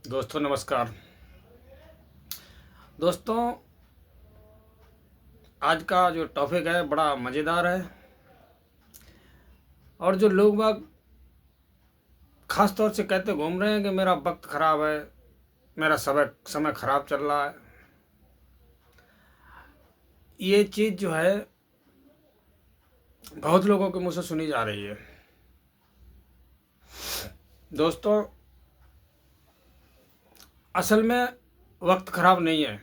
दोस्तों नमस्कार। दोस्तों, आज का जो टॉपिक है बड़ा मज़ेदार है और जो लोग बाग ख़ास तौर से कहते घूम रहे हैं कि मेरा वक्त ख़राब है, मेरा समय समय ख़राब चल रहा है। ये चीज़ जो है बहुत लोगों के मुँह से सुनी जा रही है। दोस्तों, असल में वक्त ख़राब नहीं है।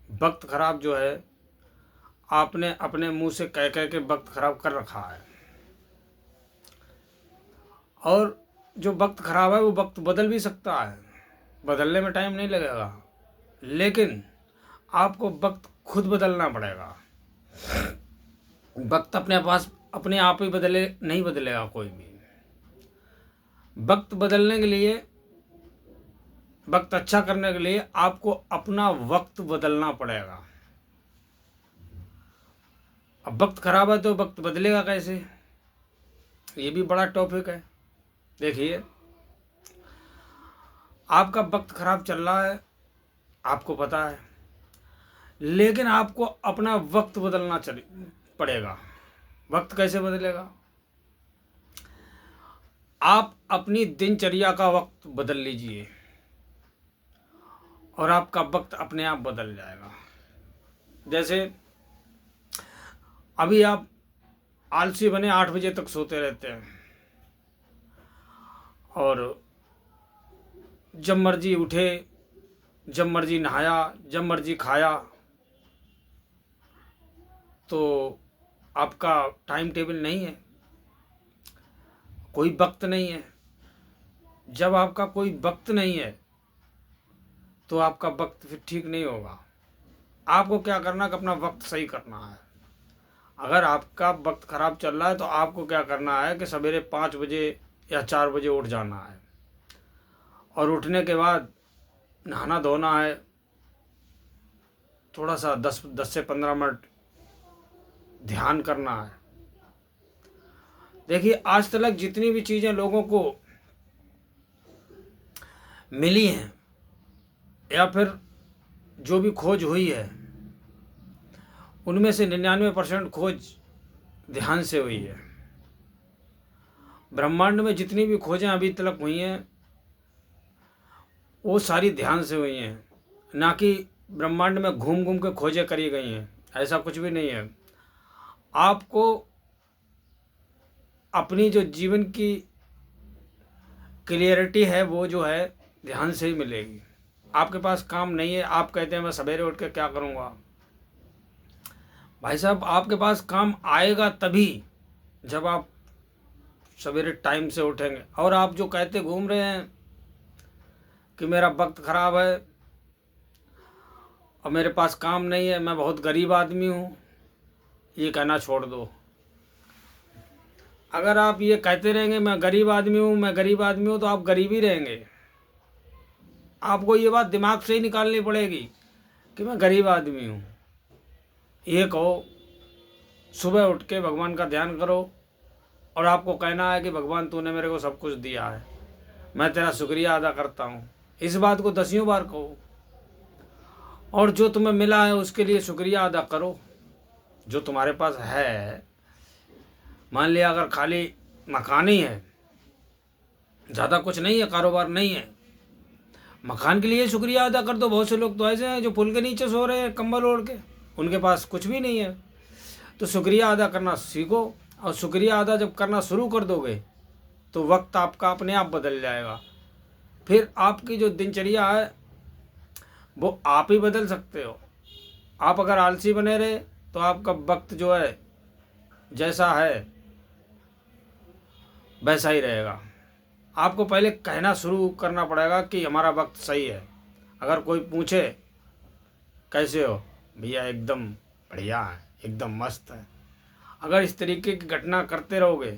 वक्त ख़राब जो है आपने अपने मुंह से कह कह के वक्त ख़राब कर रखा है। और जो वक्त ख़राब है वो वक्त बदल भी सकता है, बदलने में टाइम नहीं लगेगा, लेकिन आपको वक्त खुद बदलना पड़ेगा। वक्त अपने आप ही नहीं बदलेगा कोई भी। वक्त बदलने के लिए, वक्त अच्छा करने के लिए आपको अपना वक्त बदलना पड़ेगा। अब वक्त खराब है तो वक्त बदलेगा कैसे, ये भी बड़ा टॉपिक है। देखिए, आपका वक्त खराब चल रहा है, आपको पता है, लेकिन आपको अपना वक्त बदलना पड़ेगा। वक्त कैसे बदलेगा? आप अपनी दिनचर्या का वक्त बदल लीजिए और आपका वक्त अपने आप बदल जाएगा। जैसे अभी आप आलसी बने 8 बजे तक सोते रहते हैं और जब मर्जी उठे, जब मर्जी नहाया, जब मर्जी खाया, तो आपका टाइम टेबल नहीं है, कोई वक्त नहीं है। जब आपका कोई वक्त नहीं है तो आपका वक्त फिर ठीक नहीं होगा। आपको क्या करना है कि अपना वक्त सही करना है। अगर आपका वक्त ख़राब चल रहा है तो आपको क्या करना है कि सवेरे 5 बजे या 4 बजे उठ जाना है और उठने के बाद नहाना धोना है, थोड़ा सा 10 से 15 मिनट ध्यान करना है। देखिए, आज तक जितनी भी चीज़ें लोगों को मिली हैं या फिर जो भी खोज हुई है, उनमें से 99% खोज ध्यान से हुई है। ब्रह्मांड में जितनी भी खोजें अभी तक हुई हैं वो सारी ध्यान से हुई हैं, ना कि ब्रह्मांड में घूम घूम के खोजें करी गई हैं। ऐसा कुछ भी नहीं है। आपको अपनी जो जीवन की क्लियरिटी है वो जो है ध्यान से ही मिलेगी। आपके पास काम नहीं है, आप कहते हैं मैं सवेरे उठ के क्या करूँगा। भाई साहब, आपके पास काम आएगा तभी जब आप सवेरे टाइम से उठेंगे। और आप जो कहते घूम रहे हैं कि मेरा वक्त ख़राब है और मेरे पास काम नहीं है, मैं बहुत गरीब आदमी हूँ, ये कहना छोड़ दो। अगर आप ये कहते रहेंगे मैं गरीब आदमी हूँ, मैं गरीब आदमी हूँ, तो आप गरीब ही रहेंगे। आपको ये बात दिमाग से ही निकालनी पड़ेगी कि मैं गरीब आदमी हूँ। ये कहो, सुबह उठ के भगवान का ध्यान करो और आपको कहना है कि भगवान तूने मेरे को सब कुछ दिया है, मैं तेरा शुक्रिया अदा करता हूँ। इस बात को 10 बार कहो और जो तुम्हें मिला है उसके लिए शुक्रिया अदा करो। जो तुम्हारे पास है, मान लिया अगर खाली मकान ही है, ज़्यादा कुछ नहीं है, कारोबार नहीं है, मकान के लिए शुक्रिया अदा कर दो। बहुत से लोग तो ऐसे हैं जो पुल के नीचे सो रहे हैं कंबल ओढ़ के, उनके पास कुछ भी नहीं है। तो शुक्रिया अदा करना सीखो और शुक्रिया अदा जब करना शुरू कर दोगे तो वक्त आपका अपने आप बदल जाएगा। फिर आपकी जो दिनचर्या है वो आप ही बदल सकते हो। आप अगर आलसी बने रहे तो आपका वक्त जो है जैसा है वैसा ही रहेगा। आपको पहले कहना शुरू करना पड़ेगा कि हमारा वक्त सही है। अगर कोई पूछे कैसे हो, भैया एकदम बढ़िया है, एकदम मस्त है। अगर इस तरीके की घटना करते रहोगे,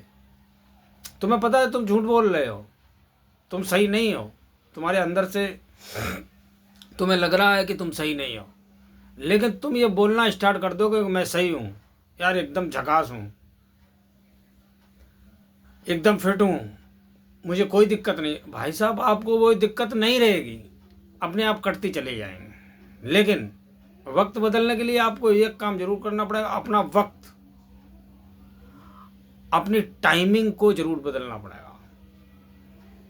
तुम्हें पता है तुम झूठ बोल रहे हो, तुम सही नहीं हो, तुम्हारे अंदर से तुम्हें लग रहा है कि तुम सही नहीं हो, लेकिन तुम ये बोलना स्टार्ट कर दोगे कि मैं सही हूँ, यार एकदम झकास हूँ, एकदम फिट हूँ, मुझे कोई दिक्कत नहीं। भाई साहब, आपको वो दिक्कत नहीं रहेगी, अपने आप कटती चले जाएंगे। लेकिन वक्त बदलने के लिए आपको एक काम जरूर करना पड़ेगा, अपना वक्त, अपनी टाइमिंग को जरूर बदलना पड़ेगा।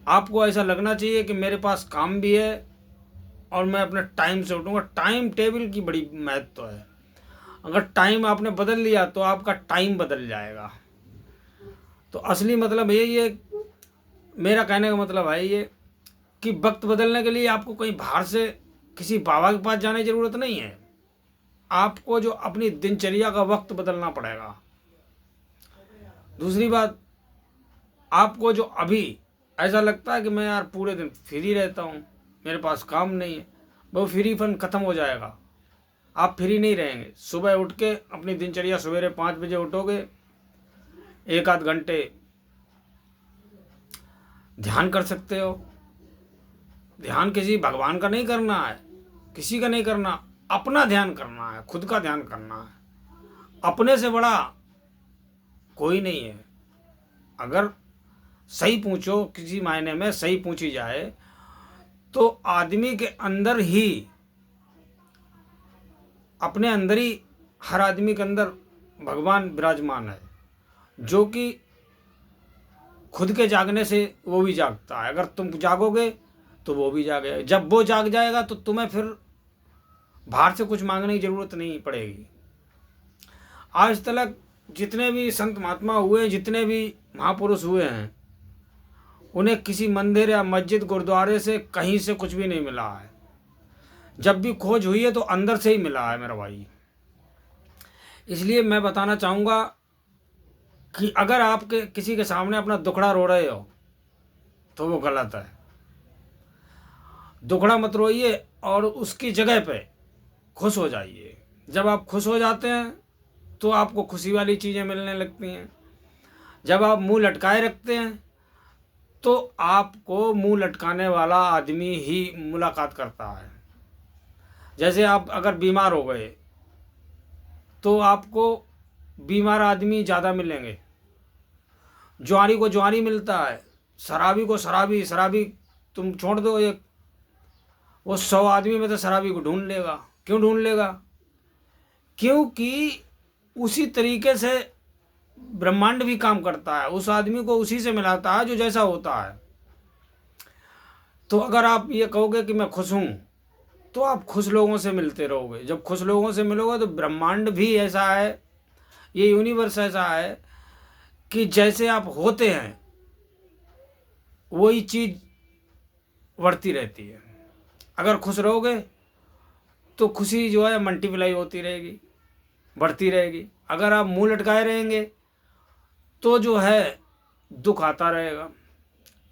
आपको ऐसा लगना चाहिए कि मेरे पास काम भी है और मैं अपने टाइम से उठूँगा। टाइम टेबल की बड़ी महत्व है। अगर टाइम आपने बदल लिया तो आपका टाइम बदल जाएगा। तो असली मतलब यही है, मेरा कहने का मतलब है ये कि वक्त बदलने के लिए आपको कहीं बाहर से किसी बाबा के पास जाने की ज़रूरत नहीं है। आपको जो अपनी दिनचर्या का वक्त बदलना पड़ेगा। दूसरी बात, आपको जो अभी ऐसा लगता है कि मैं यार पूरे दिन फ्री रहता हूँ, मेरे पास काम नहीं है, वो फ्रीपन ख़त्म हो जाएगा। आप फ्री नहीं रहेंगे। सुबह उठ के अपनी दिनचर्या, सवेरे 5 बजे उठोगे, 1 आध घंटे ध्यान कर सकते हो। ध्यान किसी भगवान का नहीं करना है, किसी का नहीं करना, अपना ध्यान करना है, खुद का ध्यान करना है। अपने से बड़ा कोई नहीं है। अगर सही पूछो, किसी मायने में सही पूछी जाए तो आदमी के अंदर ही, अपने अंदर ही, हर आदमी के अंदर भगवान विराजमान है, जो कि खुद के जागने से वो भी जागता है। अगर तुम जागोगे तो वो भी जागेगा। जब वो जाग जाएगा तो तुम्हें फिर बाहर से कुछ मांगने की ज़रूरत नहीं पड़ेगी। आज तक जितने भी संत महात्मा हुए, जितने भी महापुरुष हुए हैं, उन्हें किसी मंदिर या मस्जिद, गुरुद्वारे से, कहीं से कुछ भी नहीं मिला है। जब भी खोज हुई है तो अंदर से ही मिला है मेरा भाई। इसलिए मैं बताना चाहूँगा कि अगर आपके किसी के सामने अपना दुखड़ा रो रहे हो तो वो गलत है। दुखड़ा मत रोइए और उसकी जगह पे खुश हो जाइए। जब आप खुश हो जाते हैं तो आपको खुशी वाली चीज़ें मिलने लगती हैं। जब आप मुंह लटकाए रखते हैं तो आपको मुंह लटकाने वाला आदमी ही मुलाकात करता है। जैसे आप अगर बीमार हो गए तो आपको बीमार आदमी ज़्यादा मिलेंगे। जुआरी को जुआरी मिलता है, शराबी को शराबी। शराबी तुम छोड़ दो, एक वो 100 आदमी में तो शराबी को ढूंढ लेगा। क्यों ढूंढ लेगा? क्योंकि उसी तरीके से ब्रह्मांड भी काम करता है। उस आदमी को उसी से मिलाता है जो जैसा होता है। तो अगर आप ये कहोगे कि मैं खुश हूँ, तो आप खुश लोगों से मिलते रहोगे। जब खुश लोगों से मिलोगे तो ब्रह्मांड भी ऐसा है, ये यूनिवर्स ऐसा है कि जैसे आप होते हैं वही चीज़ बढ़ती रहती है। अगर खुश रहोगे तो खुशी जो है मल्टीप्लाई होती रहेगी, बढ़ती रहेगी। अगर आप मुंह लटकाए रहेंगे तो जो है दुख आता रहेगा।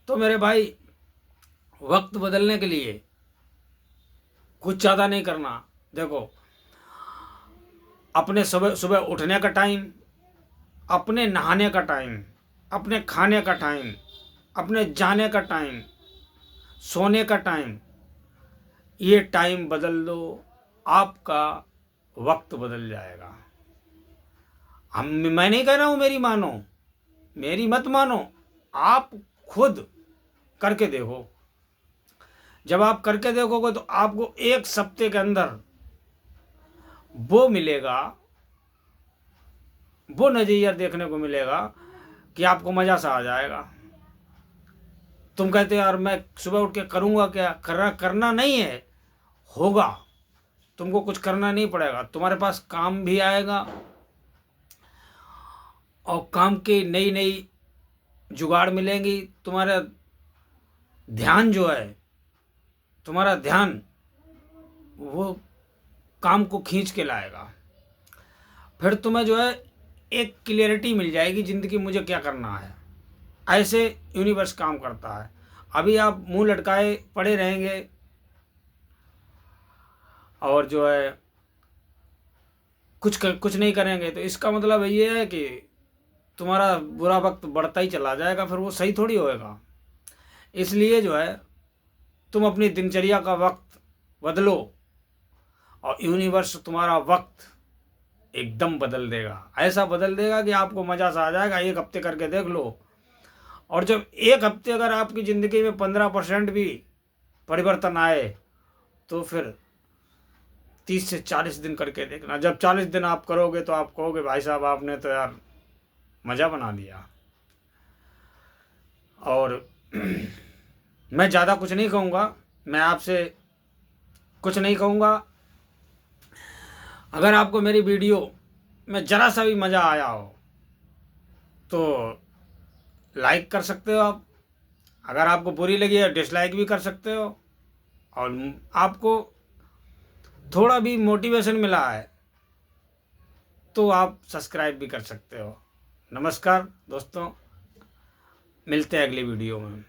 तो मेरे भाई, वक्त बदलने के लिए कुछ ज़्यादा नहीं करना। देखो, अपने सुबह सुबह उठने का टाइम, अपने नहाने का टाइम, अपने खाने का टाइम, अपने जाने का टाइम, सोने का टाइम, ये टाइम बदल दो, आपका वक्त बदल जाएगा। मैं नहीं कह रहा हूँ मेरी मानो, मेरी मत मानो, आप खुद करके देखो। जब आप करके देखोगे तो आपको 1 हफ्ते के अंदर वो मिलेगा, वो नज़रिया देखने को मिलेगा कि आपको मज़ा सा आ जाएगा। तुम कहते हो यार मैं सुबह उठ के करूँगा क्या? करना नहीं है, होगा। तुमको कुछ करना नहीं पड़ेगा, तुम्हारे पास काम भी आएगा और काम की नई नई जुगाड़ मिलेंगी। तुम्हारा ध्यान जो है, तुम्हारा ध्यान वो काम को खींच के लाएगा। फिर तुम्हें जो है एक क्लियरिटी मिल जाएगी ज़िंदगी मुझे क्या करना है। ऐसे यूनिवर्स काम करता है। अभी आप मुंह लटकाए पड़े रहेंगे और जो है कुछ नहीं करेंगे तो इसका मतलब ये है कि तुम्हारा बुरा वक्त बढ़ता ही चला जाएगा, फिर वो सही थोड़ी होएगा। इसलिए जो है तुम अपनी दिनचर्या का वक्त बदलो और यूनिवर्स तुम्हारा वक्त एकदम बदल देगा। ऐसा बदल देगा कि आपको मज़ा सा आ जाएगा। 1 हफ्ते करके देख लो और जब एक हफ्ते अगर आपकी ज़िंदगी में 15% भी परिवर्तन आए तो फिर 30 से 40 दिन करके देखना। जब 40 दिन आप करोगे तो आप कहोगे भाई साहब आपने तो यार मज़ा बना दिया। और मैं ज़्यादा कुछ नहीं कहूँगा, मैं आपसे कुछ नहीं कहूँगा। अगर आपको मेरी वीडियो में ज़रा सा भी मज़ा आया हो तो लाइक कर सकते हो आप, अगर आपको बुरी लगी है डिसलाइक भी कर सकते हो, और आपको थोड़ा भी मोटिवेशन मिला है तो आप सब्सक्राइब भी कर सकते हो। नमस्कार दोस्तों, मिलते हैं अगली वीडियो में।